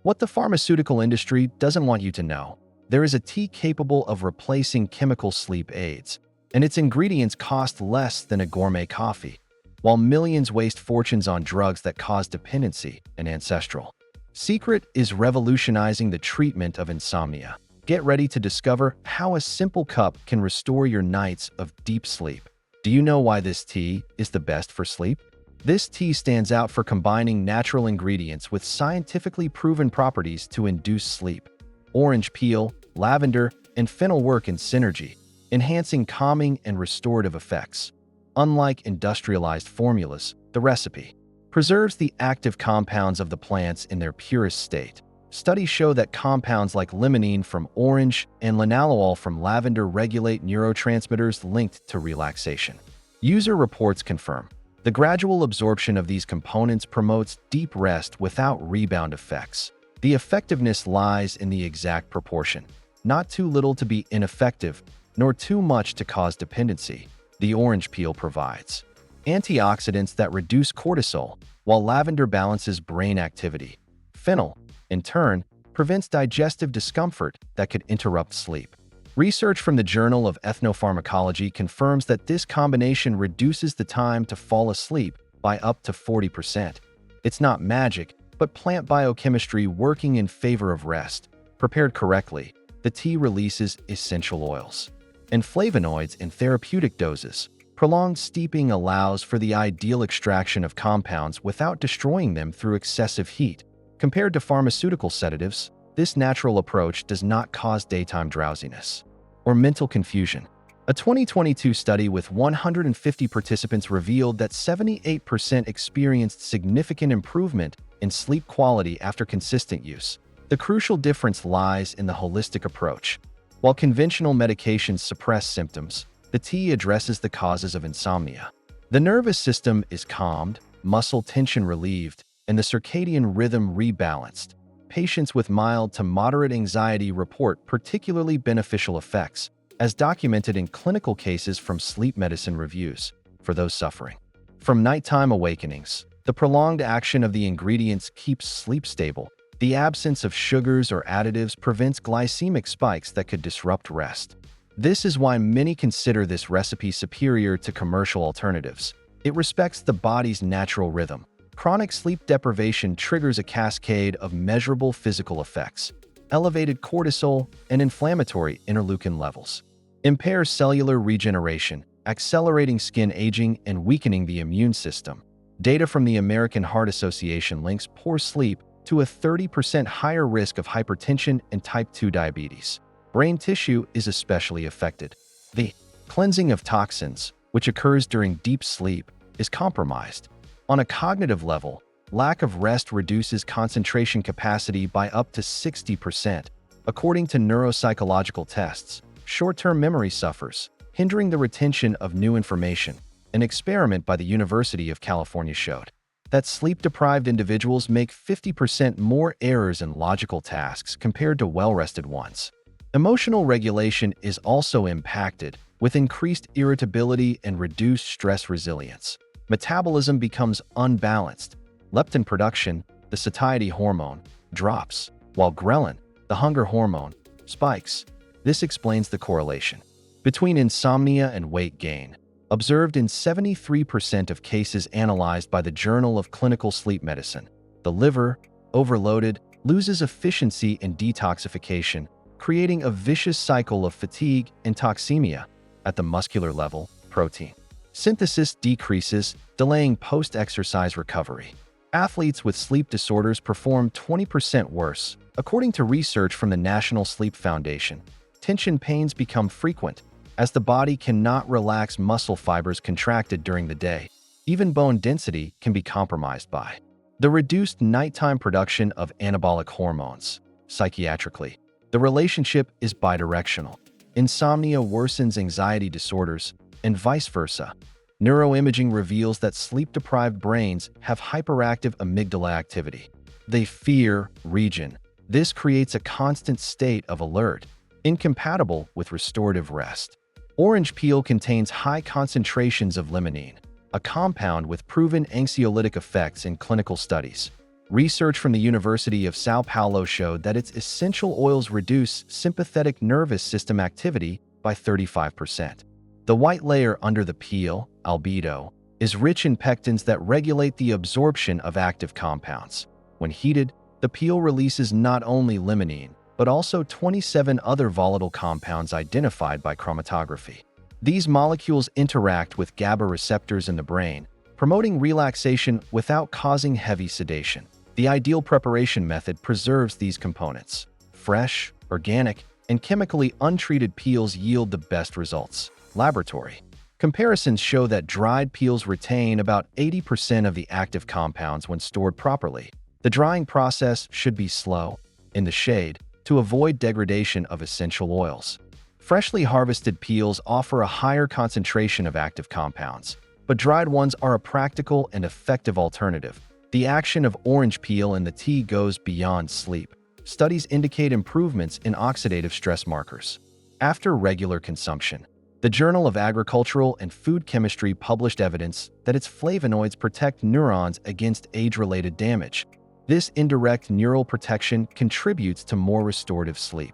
What the pharmaceutical industry doesn't want you to know: there is a tea capable of replacing chemical sleep aids, and its ingredients cost less than a gourmet coffee, while millions waste fortunes on drugs that cause dependency and ancestral. Secret is revolutionizing the treatment of insomnia. Get ready to discover how a simple cup can restore your nights of deep sleep. Do you know why this tea is the best for sleep? This tea stands out for combining natural ingredients with scientifically proven properties to induce sleep. Orange peel, lavender, and fennel work in synergy, enhancing calming and restorative effects. Unlike industrialized formulas, the recipe preserves the active compounds of the plants in their purest state. Studies show that compounds like limonene from orange and linalool from lavender regulate neurotransmitters linked to relaxation. User reports confirm the gradual absorption of these components promotes deep rest without rebound effects. The effectiveness lies in the exact proportion. Not too little to be ineffective, nor too much to cause dependency. The orange peel provides antioxidants that reduce cortisol, while lavender balances brain activity. Fennel, in turn, prevents digestive discomfort that could interrupt sleep. Research from the Journal of Ethnopharmacology confirms that this combination reduces the time to fall asleep by up to 40%. It's not magic, but plant biochemistry working in favor of rest. Prepared correctly, the tea releases essential oils and flavonoids in therapeutic doses. Prolonged steeping allows for the ideal extraction of compounds without destroying them through excessive heat. Compared to pharmaceutical sedatives, this natural approach does not cause daytime drowsiness or mental confusion. A 2022 study with 150 participants revealed that 78% experienced significant improvement in sleep quality after consistent use. The crucial difference lies in the holistic approach. While conventional medications suppress symptoms, the tea addresses the causes of insomnia. The nervous system is calmed, muscle tension relieved, and the circadian rhythm rebalanced. Patients with mild to moderate anxiety report particularly beneficial effects, as documented in clinical cases from sleep medicine reviews. For those suffering from nighttime awakenings, the prolonged action of the ingredients keeps sleep stable. The absence of sugars or additives prevents glycemic spikes that could disrupt rest. This is why many consider this recipe superior to commercial alternatives. It respects the body's natural rhythm. Chronic sleep deprivation triggers a cascade of measurable physical effects. Elevated cortisol and inflammatory interleukin levels impairs cellular regeneration, accelerating skin aging and weakening the immune system. Data from the American Heart Association links poor sleep to a 30% higher risk of hypertension and type 2 diabetes. Brain tissue is especially affected. The cleansing of toxins, which occurs during deep sleep, is compromised. On a cognitive level, lack of rest reduces concentration capacity by up to 60%. According to neuropsychological tests, short-term memory suffers, hindering the retention of new information. An experiment by the University of California showed that sleep-deprived individuals make 50% more errors in logical tasks compared to well-rested ones. Emotional regulation is also impacted, with increased irritability and reduced stress resilience. Metabolism becomes unbalanced. Leptin production, the satiety hormone, drops, while ghrelin, the hunger hormone, spikes. This explains the correlation between insomnia and weight gain, observed in 73% of cases analyzed by the Journal of Clinical Sleep Medicine. The liver, overloaded, loses efficiency in detoxification, creating a vicious cycle of fatigue and toxemia. At the muscular level, protein synthesis decreases, delaying post-exercise recovery. Athletes with sleep disorders perform 20% worse. According to research from the National Sleep Foundation, tension pains become frequent as the body cannot relax muscle fibers contracted during the day. Even bone density can be compromised by the reduced nighttime production of anabolic hormones. Psychiatrically, the relationship is bidirectional. Insomnia worsens anxiety disorders, and vice versa. Neuroimaging reveals that sleep-deprived brains have hyperactive amygdala activity, the fear region. This creates a constant state of alert, incompatible with restorative rest. Orange peel contains high concentrations of limonene, a compound with proven anxiolytic effects in clinical studies. Research from the University of Sao Paulo showed that its essential oils reduce sympathetic nervous system activity by 35%. The white layer under the peel, albedo, is rich in pectins that regulate the absorption of active compounds. When heated, the peel releases not only limonene, but also 27 other volatile compounds identified by chromatography. These molecules interact with GABA receptors in the brain, promoting relaxation without causing heavy sedation. The ideal preparation method preserves these components. Fresh, organic, and chemically untreated peels yield the best results. Laboratory comparisons show that dried peels retain about 80% of the active compounds when stored properly. The drying process should be slow, in the shade, to avoid degradation of essential oils. Freshly harvested peels offer a higher concentration of active compounds, but dried ones are a practical and effective alternative. The action of orange peel in the tea goes beyond sleep. Studies indicate improvements in oxidative stress markers. After regular consumption, the Journal of Agricultural and Food Chemistry published evidence that its flavonoids protect neurons against age-related damage. This indirect neural protection contributes to more restorative sleep.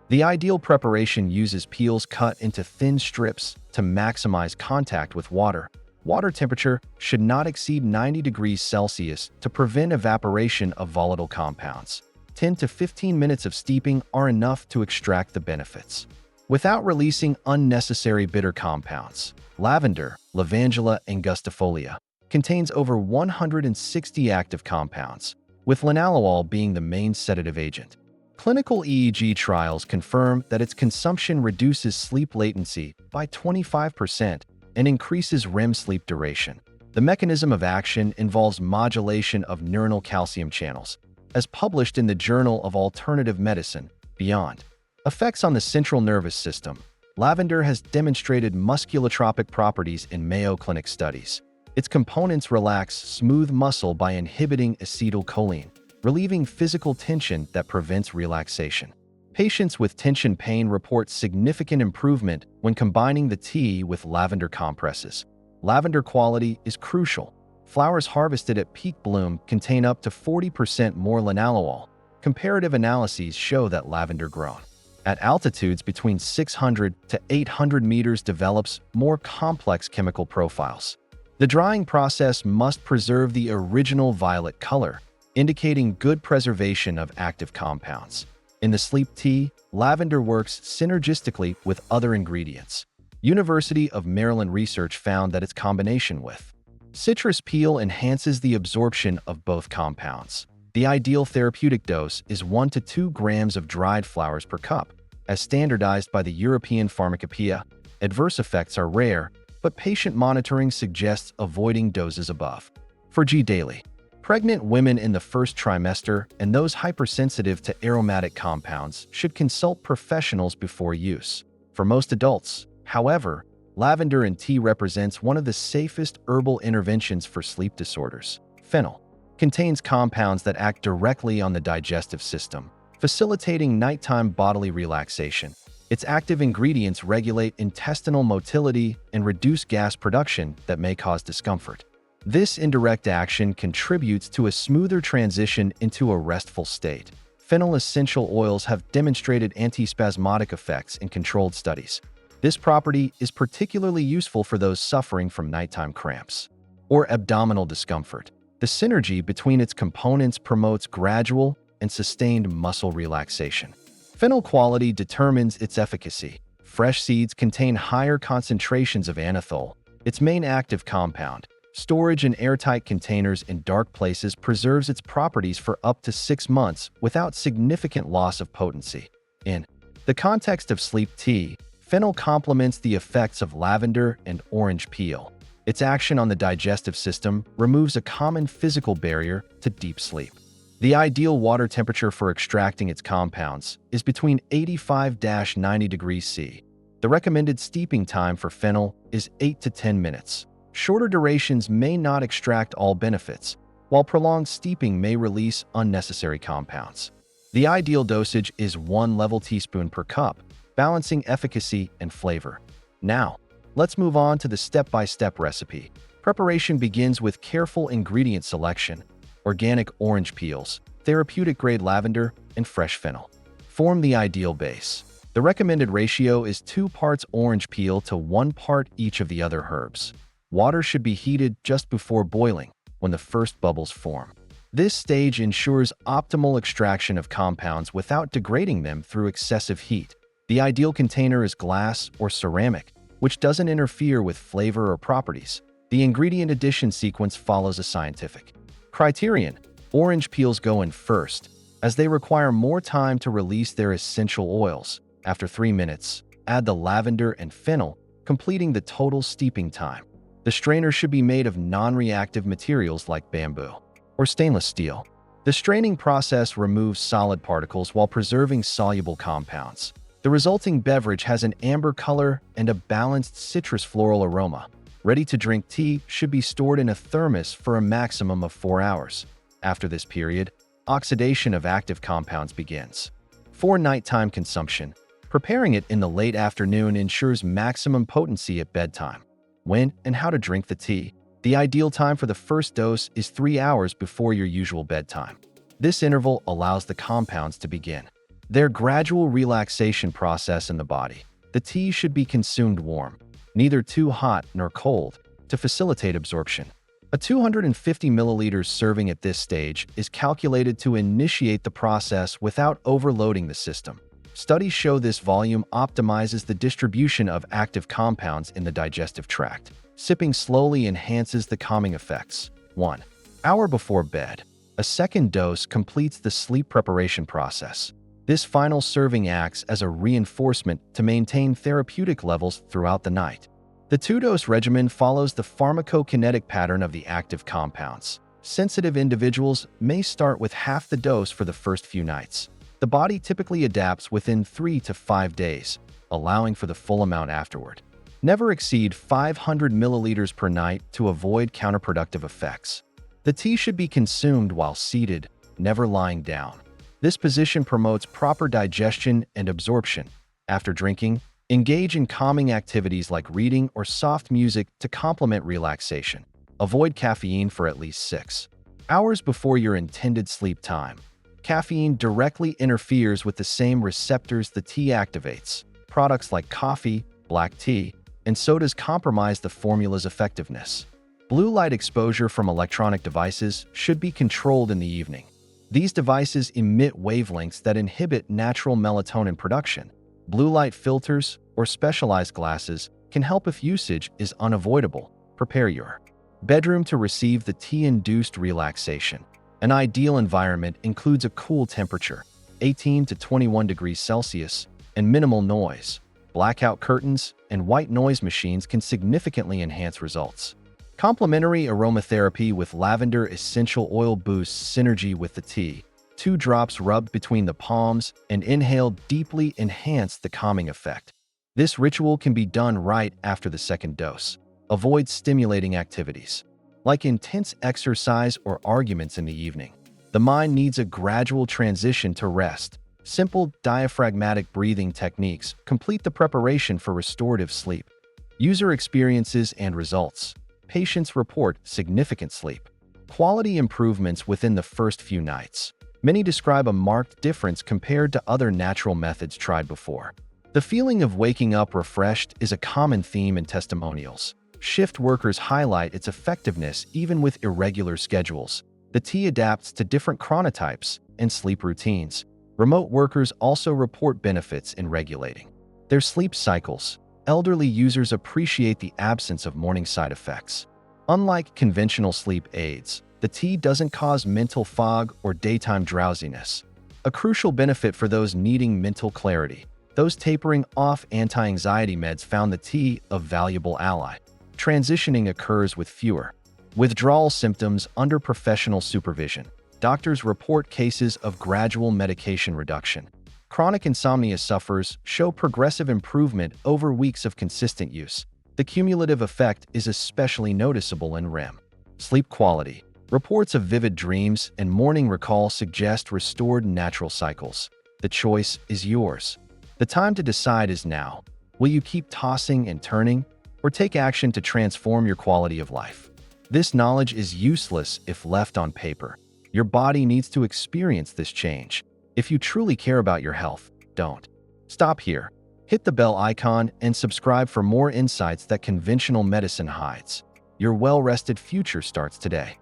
The ideal preparation uses peels cut into thin strips to maximize contact with water. Water temperature should not exceed 90 degrees Celsius to prevent evaporation of volatile compounds. 10 to 15 minutes of steeping are enough to extract the benefits without releasing unnecessary bitter compounds. Lavender, Lavandula angustifolia, contains over 160 active compounds, with linalool being the main sedative agent. Clinical EEG trials confirm that its consumption reduces sleep latency by 25% and increases REM sleep duration. The mechanism of action involves modulation of neuronal calcium channels, as published in the Journal of Alternative Medicine, Beyond. Effects on the central nervous system. Lavender has demonstrated musculotropic properties in Mayo Clinic studies. Its components relax smooth muscle by inhibiting acetylcholine, relieving physical tension that prevents relaxation. Patients with tension pain report significant improvement when combining the tea with lavender compresses. Lavender quality is crucial. Flowers harvested at peak bloom contain up to 40% more linalool. Comparative analyses show that lavender grown at altitudes between 600 to 800 meters develops more complex chemical profiles. The drying process must preserve the original violet color, indicating good preservation of active compounds. In the sleep tea, lavender works synergistically with other ingredients. University of Maryland research found that its combination with citrus peel enhances the absorption of both compounds. The ideal therapeutic dose is 1 to 2 grams of dried flowers per cup, as standardized by the European Pharmacopoeia. Adverse effects are rare, but patient monitoring suggests avoiding doses above. For G daily, pregnant women in the first trimester and those hypersensitive to aromatic compounds should consult professionals before use. For most adults, however, lavender in tea represents one of the safest herbal interventions for sleep disorders. Fennel contains compounds that act directly on the digestive system, facilitating nighttime bodily relaxation. Its active ingredients regulate intestinal motility and reduce gas production that may cause discomfort. This indirect action contributes to a smoother transition into a restful state. Fennel essential oils have demonstrated antispasmodic effects in controlled studies. This property is particularly useful for those suffering from nighttime cramps or abdominal discomfort. The synergy between its components promotes gradual and sustained muscle relaxation. Fennel quality determines its efficacy. Fresh seeds contain higher concentrations of anethole, its main active compound. Storage in airtight containers in dark places preserves its properties for up to 6 months without significant loss of potency. In the context of sleep tea, fennel complements the effects of lavender and orange peel. Its action on the digestive system removes a common physical barrier to deep sleep. The ideal water temperature for extracting its compounds is between 85-90 degrees C. The recommended steeping time for fennel is 8 to 10 minutes. Shorter durations may not extract all benefits, while prolonged steeping may release unnecessary compounds. The ideal dosage is 1 level teaspoon per cup, balancing efficacy and flavor. Now, let's move on to the step-by-step recipe. Preparation begins with careful ingredient selection. organic orange peels, therapeutic-grade lavender, and fresh fennel. Form the ideal base. The recommended ratio is 2 parts orange peel to 1 part each of the other herbs. Water should be heated just before boiling, when the first bubbles form. This stage ensures optimal extraction of compounds without degrading them through excessive heat. The ideal container is glass or ceramic, which doesn't interfere with flavor or properties. The ingredient addition sequence follows a scientific criterion. Orange peels go in first, as they require more time to release their essential oils. After 3 minutes, add the lavender and fennel, completing the total steeping time. The strainer should be made of non-reactive materials like bamboo or stainless steel. The straining process removes solid particles while preserving soluble compounds. The resulting beverage has an amber color and a balanced citrus floral aroma. Ready-to-drink tea should be stored in a thermos for a maximum of 4 hours. After this period, oxidation of active compounds begins. For nighttime consumption, preparing it in the late afternoon ensures maximum potency at bedtime. When and how to drink the tea. The ideal time for the first dose is 3 hours before your usual bedtime. This interval allows the compounds to begin their gradual relaxation process in the body. The tea should be consumed warm, neither too hot nor cold, to facilitate absorption. A 250 milliliters serving at this stage is calculated to initiate the process without overloading the system. Studies show this volume optimizes the distribution of active compounds in the digestive tract. Sipping slowly enhances the calming effects. 1 hour before bed. A second dose completes the sleep preparation process. This final serving acts as a reinforcement to maintain therapeutic levels throughout the night. The 2-dose regimen follows the pharmacokinetic pattern of the active compounds. Sensitive individuals may start with half the dose for the first few nights. The body typically adapts within 3 to 5 days, allowing for the full amount afterward. Never exceed 500 milliliters per night to avoid counterproductive effects. The tea should be consumed while seated, never lying down. This position promotes proper digestion and absorption. After drinking, engage in calming activities like reading or soft music to complement relaxation. Avoid caffeine for at least 6 hours before your intended sleep time. Caffeine directly interferes with the same receptors the tea activates. Products like coffee, black tea, and sodas compromise the formula's effectiveness. Blue light exposure from electronic devices should be controlled in the evening. These devices emit wavelengths that inhibit natural melatonin production. Blue light filters or specialized glasses can help if usage is unavoidable. Prepare your bedroom to receive the tea-induced relaxation. An ideal environment includes a cool temperature, 18 to 21 degrees Celsius, and minimal noise. Blackout curtains and white noise machines can significantly enhance results. Complementary aromatherapy with lavender essential oil boosts synergy with the tea. 2 drops rubbed between the palms and inhaled deeply enhance the calming effect. This ritual can be done right after the second dose. Avoid stimulating activities, like intense exercise or arguments in the evening. The mind needs a gradual transition to rest. Simple diaphragmatic breathing techniques complete the preparation for restorative sleep. User experiences and results. Patients report significant sleep quality improvements within the first few nights. Many describe a marked difference compared to other natural methods tried before. The feeling of waking up refreshed is a common theme in testimonials. Shift workers highlight its effectiveness even with irregular schedules. The tea adapts to different chronotypes and sleep routines. Remote workers also report benefits in regulating their sleep cycles. Elderly users appreciate the absence of morning side effects. Unlike conventional sleep aids, the tea doesn't cause mental fog or daytime drowsiness. A crucial benefit for those needing mental clarity. Those tapering off anti-anxiety meds found the tea a valuable ally. Transitioning occurs with fewer withdrawal symptoms under professional supervision. Doctors report cases of gradual medication reduction. Chronic insomnia sufferers show progressive improvement over weeks of consistent use. The cumulative effect is especially noticeable in REM sleep quality. Reports of vivid dreams and morning recall suggest restored natural cycles. The choice is yours. The time to decide is now. Will you keep tossing and turning, or take action to transform your quality of life? This knowledge is useless if left on paper. Your body needs to experience this change. If you truly care about your health, don't stop here. Hit the bell icon and subscribe for more insights that conventional medicine hides. Your well-rested future starts today.